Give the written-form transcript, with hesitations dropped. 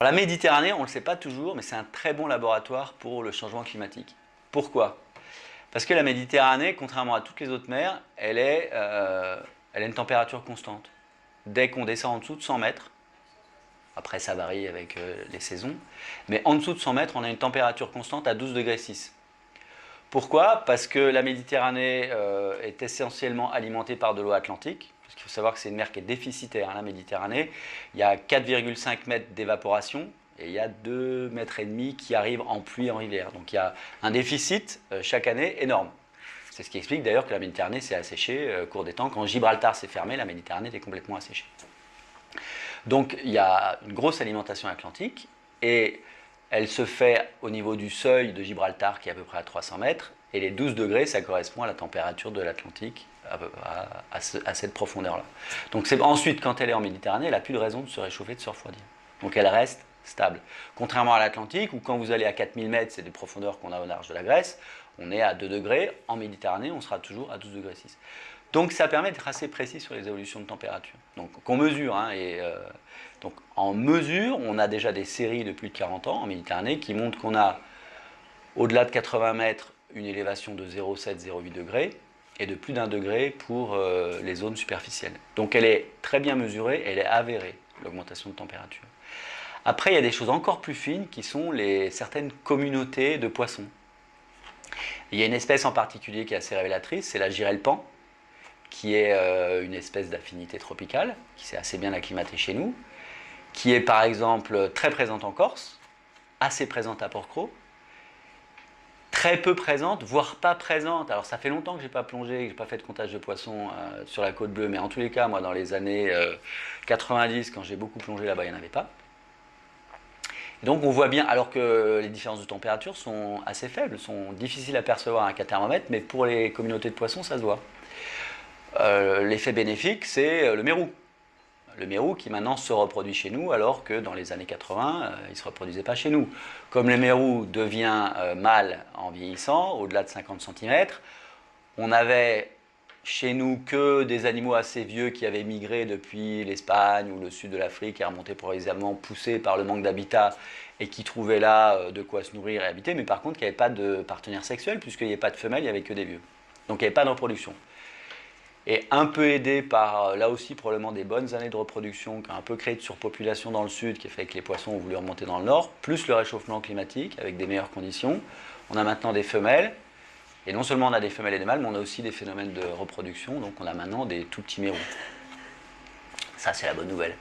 La Méditerranée, on ne le sait pas toujours, mais c'est un très bon laboratoire pour le changement climatique. Pourquoi? Parce que la Méditerranée, contrairement à toutes les autres mers, elle a une température constante. Dès qu'on descend en dessous de 100 mètres, après ça varie avec les saisons, mais en dessous de 100 mètres, on a une température constante à 12 degrés 6. Pourquoi? Parce que la Méditerranée est essentiellement alimentée par de l'eau atlantique. Parce qu'il faut savoir que c'est une mer qui est déficitaire, la Méditerranée. Il y a 4,5 mètres d'évaporation et il y a 2,5 mètres qui arrivent en pluie en rivière. Donc il y a un déficit chaque année énorme. C'est ce qui explique d'ailleurs que la Méditerranée s'est asséchée au cours des temps. Quand Gibraltar s'est fermé, la Méditerranée était complètement asséchée. Donc il y a une grosse alimentation atlantique et elle se fait au niveau du seuil de Gibraltar qui est à peu près à 300 mètres et les 12 degrés ça correspond à la température de l'Atlantique à cette profondeur-là. Donc ensuite quand elle est en Méditerranée, elle n'a plus de raison de se réchauffer, de se refroidir. Donc elle reste stable. Contrairement à l'Atlantique où quand vous allez à 4000 mètres, c'est des profondeurs qu'on a au large de la Grèce, on est à 2 degrés. En Méditerranée, on sera toujours à 12 degrés 6. Donc ça permet d'être assez précis sur les évolutions de température. Donc qu'on mesure. Donc en mesure, on a déjà des séries de plus de 40 ans en Méditerranée qui montrent qu'on a au-delà de 80 mètres une élévation de 0,7-0,8 degrés et de plus d'1 degré pour les zones superficielles. Donc elle est très bien mesurée, elle est avérée, l'augmentation de température. Après, il y a des choses encore plus fines qui sont certaines communautés de poissons. Il y a une espèce en particulier qui est assez révélatrice, c'est la girelle pan, qui est une espèce d'affinité tropicale, qui s'est assez bien acclimatée chez nous, qui est par exemple très présente en Corse, assez présente à Porquerolles, très peu présente, voire pas présente. Alors ça fait longtemps que je n'ai pas plongé, que je n'ai pas fait de comptage de poissons sur la côte bleue, mais en tous les cas, moi dans les années 90, quand j'ai beaucoup plongé là-bas, il n'y en avait pas. Et donc on voit bien, alors que les différences de température sont assez faibles, sont difficiles à percevoir avec un thermomètre, mais pour les communautés de poissons, ça se voit. L'effet bénéfique, c'est le mérou. Le mérou qui maintenant se reproduit chez nous, alors que dans les années 80, il ne se reproduisait pas chez nous. Comme le mérou devient mâle en vieillissant, au-delà de 50 cm, on avait chez nous que des animaux assez vieux qui avaient migré depuis l'Espagne ou le sud de l'Afrique et remonté progressivement, poussés par le manque d'habitat et qui trouvaient là de quoi se nourrir et habiter, mais par contre qui n'avaient pas de partenaire sexuel, puisqu'il n'y avait pas de femelles, il n'y avait que des vieux. Donc il n'y avait pas de reproduction. Et un peu aidé par, là aussi, probablement des bonnes années de reproduction, qui a un peu créé de surpopulation dans le sud, qui a fait que les poissons ont voulu remonter dans le nord, plus le réchauffement climatique, avec des meilleures conditions. On a maintenant des femelles, et non seulement on a des femelles et des mâles, mais on a aussi des phénomènes de reproduction, donc on a maintenant des tout petits mérous. Ça, c'est la bonne nouvelle.